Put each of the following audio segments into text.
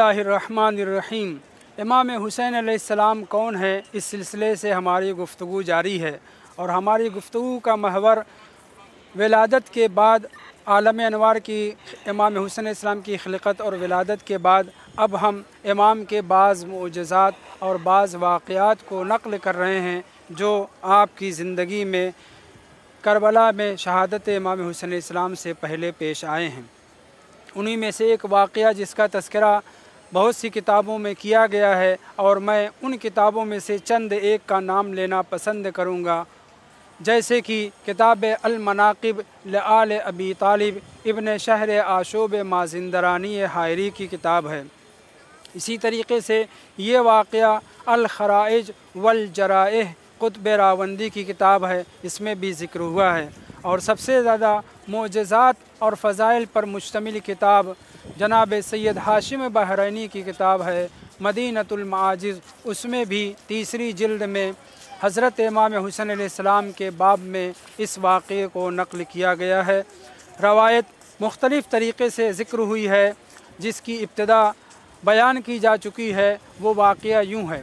बिस्मिल्लाहिर्रहमानिर्रहीम। इमाम हुसैन अलैहिस्सलाम कौन है, इस सिलसिले से हमारी गुफ्तगू जारी है और हमारी गुफ्तगू का महवर विलादत के बाद आलम अनवार की इमाम हुसैन अलैहिस्सलाम की खिलकत और विलादत के बाद अब हम इमाम के बाज़ मुअज्ज़ज़ात और बाज़ वाक़यात को नक़ल कर रहे हैं जो आपकी ज़िंदगी में करबला में शहादत इमाम हुसैन अलैहिस्सलाम से पहले पेश आए हैं। उन्हीं में से एक वाक़या जिसका तज़किरा बहुत सी किताबों में किया गया है और मैं उन किताबों में से चंद एक का नाम लेना पसंद करूँगा, जैसे कि किताब अल-मनाक़िब ल-आल अबी तालिब इब्न शहर आशूब माज़िंदरानी हायरी की किताब है। इसी तरीक़े से ये वाक़या अल-ख़राइज वल-जराइह क़ुत्ब रावंदी की किताब है, इसमें भी ज़िक्र हुआ है। और सबसे ज़्यादा मुअज्ज़ज़ात और फ़ज़ाइल पर मुश्तमिल किताब जनाब सैयद हाशिम बहरैनी की किताब है मदीनतुल मआजिज़। उसमें भी तीसरी जिल्द में हज़रत इमाम हुसैन अलैहिस्सलाम के बाब में इस वाक़े को नक़ल किया गया है। रवायत मुख्तलिफ़ तरीक़े से ज़िक्र हुई है, जिसकी इब्तिदा बयान की जा चुकी है। वो वाक़या यूँ है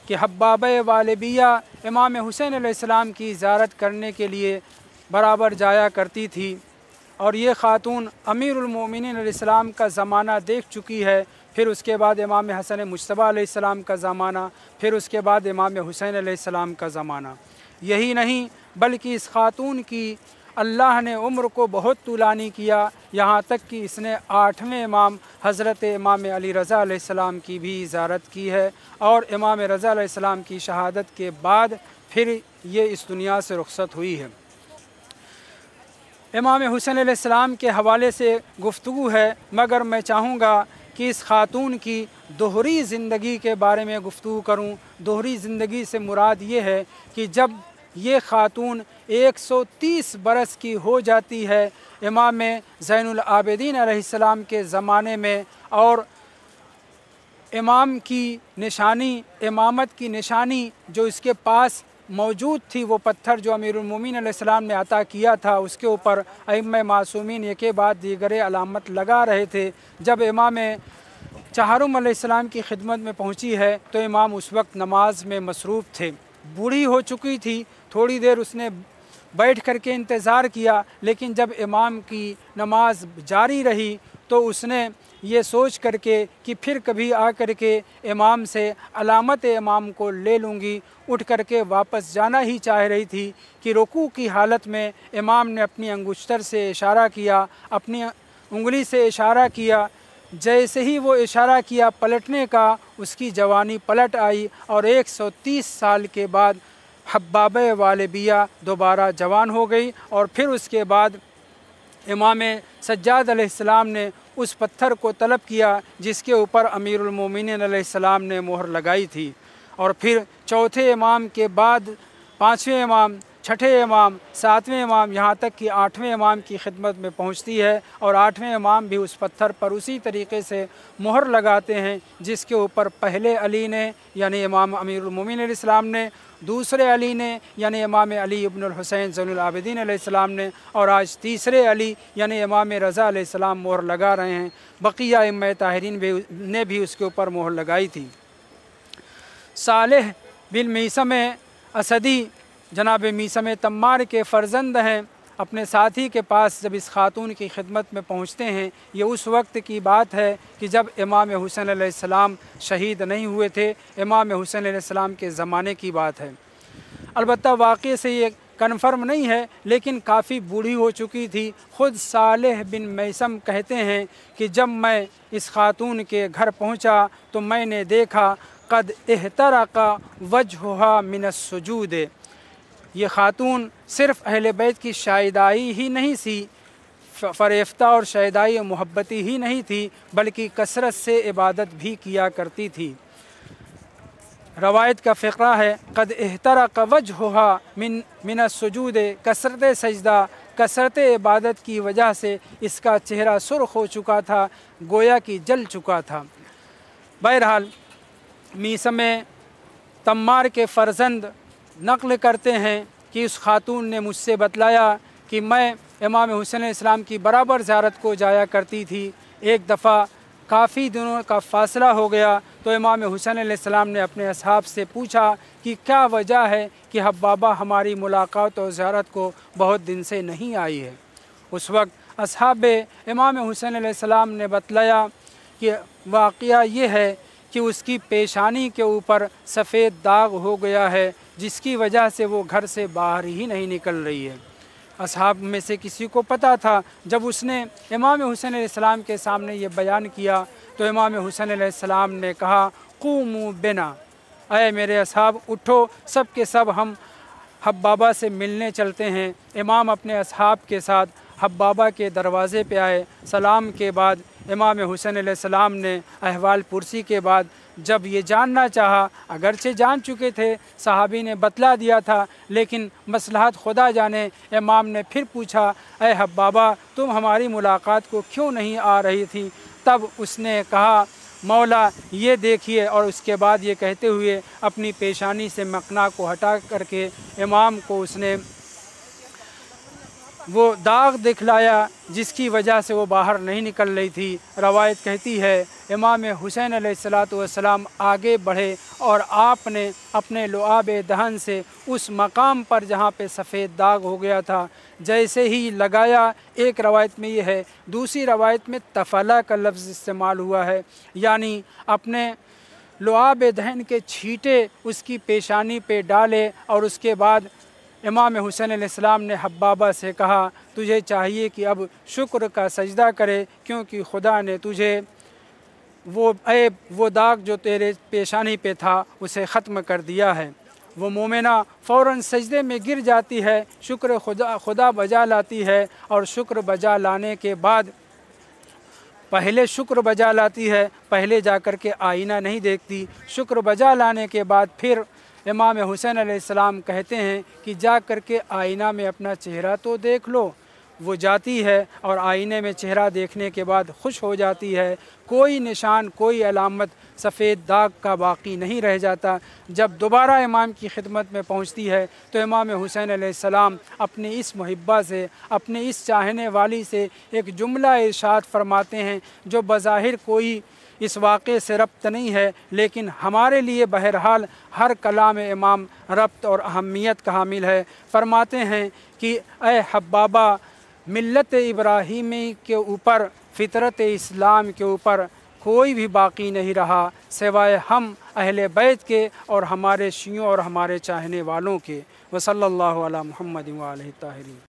कि हब्बाब वालिबिया इमाम हुसैन अलैहिस्सलाम की ज़ियारत करने के लिए बराबर जाया करती थी और ये ख़ातून अमीरुल मोमिनीन अलैहिस्सलाम का ज़माना देख चुकी है, फिर उसके बाद इमाम हसन मुज्तबा अलैहिस्सलाम का ज़माना, फिर उसके बाद इमाम हुसैन अलैहिस्सलाम का ज़माना। यही नहीं बल्कि इस ख़ातून की अल्लाह ने उम्र को बहुत तूलानी किया, यहाँ तक कि इसने 8वें इमाम हज़रत इमाम अली रज़ा अलैहिस्सलाम की भी ज़ियारत की है और इमाम रज़ा अलैहिस्सलाम की शहादत के बाद फिर ये इस दुनिया से रुखसत हुई है। इमाम हुसैन अलैहिस्सलाम के हवाले से गुफ्तगू है, मगर मैं चाहूँगा कि इस ख़ातून की दोहरी ज़िंदगी के बारे में गुफ्तगू करूँ। दोहरी ज़िंदगी से मुराद ये है कि जब ये ख़ातून 130 बरस की हो जाती है इमाम ज़ैनुल आबिदीन अलैहिस्सलाम के ज़माने में, और इमाम की निशानी, इमामत की निशानी जो इसके पास मौजूद थी, वो पत्थर जो अमीरुल मोमिनीन अलैहिस्सलाम ने अता किया था, उसके ऊपर अइम्मा मासूमीन एक के बाद दीगरे अलामत लगा रहे थे। जब इमाम चहारुम अलैहिस्सलाम की खिदमत में पहुंची है तो इमाम उस वक्त नमाज में मसरूफ़ थे। बूढ़ी हो चुकी थी, थोड़ी देर उसने बैठ कर के इंतज़ार किया, लेकिन जब इमाम की नमाज जारी रही तो उसने ये सोच करके कि फिर कभी आ कर के इमाम से अलामत इमाम को ले लूँगी, उठ कर के वापस जाना ही चाह रही थी कि रुकू की हालत में इमाम ने अपनी अंगुश्तर से इशारा किया, अपनी उंगली से इशारा किया। जैसे ही वो इशारा किया पलटने का, उसकी जवानी पलट आई और 130 साल के बाद हब्बाब वालिबिया दोबारा जवान हो गई। और फिर उसके बाद इमाम सज्जाद अलैहिस्सलाम ने उस पत्थर को तलब किया जिसके ऊपर अमीरुल मोमिनीन अलैहिस्सलाम ने मोहर लगाई थी। और फिर चौथे इमाम के बाद 5वें इमाम, 6ठे इमाम, 7वें इमाम, यहाँ तक कि 8वें इमाम की खिदमत में पहुँचती है और 8वें इमाम भी उस पत्थर पर उसी तरीक़े से मोहर लगाते हैं जिसके ऊपर पहले अली ने यानी इमाम अमीरुल मोमिनीन अलैहिस्सलाम ने, दूसरे अली ने यानी इमाम अली इब्नुल हुसैन ज़ैनुल आबिदीन अलैहिस्सलाम ने, और आज तीसरे अली यानी इमाम रज़ा अलैहिस्सलाम मोहर लगा रहे हैं। बक़िया इम्मा ताहिरीन ने भी उसके ऊपर मोहर लगाई थी। सालेह बिन मीसम असदी जनाब मीसम तम्मार के फ़र्जंद हैं। अपने साथी के पास जब इस ख़ातून की खिदमत में पहुँचते हैं, ये उस वक्त की बात है कि जब इमाम हुसैन अलैहिस्सलाम शहीद नहीं हुए थे, इमाम हुसैन अलैहिस्सलाम के ज़माने की बात है। अलबत्ता वाक़े से ये कन्फर्म नहीं है, लेकिन काफ़ी बूढ़ी हो चुकी थी। ख़ुद सालेह बिन मैसम कहते हैं कि जब मैं इस ख़ातून के घर पहुँचा तो मैंने देखा क़द इहतरक़ा वजहुहा मिनस्सुजूद। ये ख़ातून सिर्फ़ अहले बैत की शायदाई ही नहीं थी, फ़रेफ्ता और शायदाई मोहब्बती ही नहीं थी, बल्कि कसरत से इबादत भी किया करती थी। रवायत का फ़िक़रा है क़द इहतरक़ वजहुहा मिनस्सुजूद, कसरत सजदा, कसरत इबादत की वजह से इसका चेहरा सुर्ख़ हो चुका था, गोया कि जल चुका था। बहरहाल मीसम तम्मार के फ़र्जंद नक़ल करते हैं कि उस ख़ातून ने मुझसे बतलाया कि मैं इमाम हुसैन अलैहिस्सलाम की बराबर ज़ियारत को जाया करती थी। एक दफ़ा काफ़ी दिनों का फ़ासला हो गया तो इमाम हुसैन अलैहिस्सलाम ने अपने असहाब से पूछा कि क्या वजह है कि हब्बाबा हमारी मुलाकात और ज़ियारत को बहुत दिन से नहीं आई है। उस वक्त असहाब इमाम हुसैन अलैहिस्सलाम ने बतलाया कि वाक़या ये है कि उसकी पेशानी के ऊपर सफ़ेद दाग हो गया है, जिसकी वजह से वो घर से बाहर ही नहीं निकल रही है। असहाब में से किसी को पता था। जब उसने इमाम हुसैन अलैहिस्सलाम के सामने ये बयान किया तो इमाम हुसैन अलैहिस्सलाम ने कहा, क़ूमू बिना, ऐ मेरे असहाब उठो, सब के सब हम हब्बाबा से मिलने चलते हैं। इमाम अपने असहाब के साथ हब्बाबा के दरवाज़े पे आए। सलाम के बाद इमाम हुसैन अलैहिस्सलाम ने अहवाल पुरसी के बाद जब ये जानना चाहा, अगरचे जान चुके थे, सहाबी ने बतला दिया था, लेकिन मसलहत खुदा जाने, इमाम ने फिर पूछा, ऐ हब्बाबा तुम हमारी मुलाकात को क्यों नहीं आ रही थी? तब उसने कहा, मौला ये देखिए, और उसके बाद ये कहते हुए अपनी पेशानी से मकना को हटा करके इमाम को उसने वो दाग दिखलाया जिसकी वजह से वो बाहर नहीं निकल रही थी। रवायत कहती है इमाम हुसैन अलैहिस्सलातु वस्सलाम आगे बढ़े और आपने अपने लुआब दहन से उस मकाम पर जहाँ पे सफ़ेद दाग हो गया था जैसे ही लगाया, एक रवायत में ये है, दूसरी रवायत में तफला का लफ्ज़ इस्तेमाल हुआ है, यानी अपने लुआब दहन के छींटे उसकी पेशानी पे डाले और उसके बाद इमाम हुसैन अलैहिस्सलाम ने हब्बाबा से कहा, तुझे चाहिए कि अब शुक्र का सजदा करे, क्योंकि खुदा ने तुझे वो ऐब, वो दाग जो तेरे पेशानी पे था उसे ख़त्म कर दिया है। वो मोमिना फ़ौरन सजदे में गिर जाती है, शुक्र खुदा बजा लाती है, और शुक्र बजा लाने के बाद पहले शुक्र बजा लाती है, पहले जा कर के आईना नहीं देखती। शुक्र बजा लाने के बाद फिर इमाम हुसैन अलैहिस्सलाम कहते हैं कि जा कर के आईना में अपना चेहरा तो देख लो। वो जाती है और आईने में चेहरा देखने के बाद खुश हो जाती है, कोई निशान, कोई अलामत सफ़ेद दाग का बाकी नहीं रह जाता। जब दोबारा इमाम की खिदमत में पहुंचती है तो इमाम हुसैन अलैहिस्सलाम अपनी इस मुहिब्बा से, अपनी इस चाहने वाली से एक जुमला इरशाद फरमाते हैं जो बज़ाहिर कोई इस वाक़े से रब्त नहीं है, लेकिन हमारे लिए बहरहाल हर कलाम इमाम रब्त और अहमियत का हामिल है। फरमाते हैं कि ए हब्बाबा, मिल्लत इब्राहीमी के ऊपर, फ़ितरत इस्लाम के ऊपर कोई भी बाकी नहीं रहा सिवाय हम अहले बैत के और हमारे शियों और हमारे चाहने वालों के। वसल्लल्लाहु अला मुहम्मद व आलिहि ताहिरीन।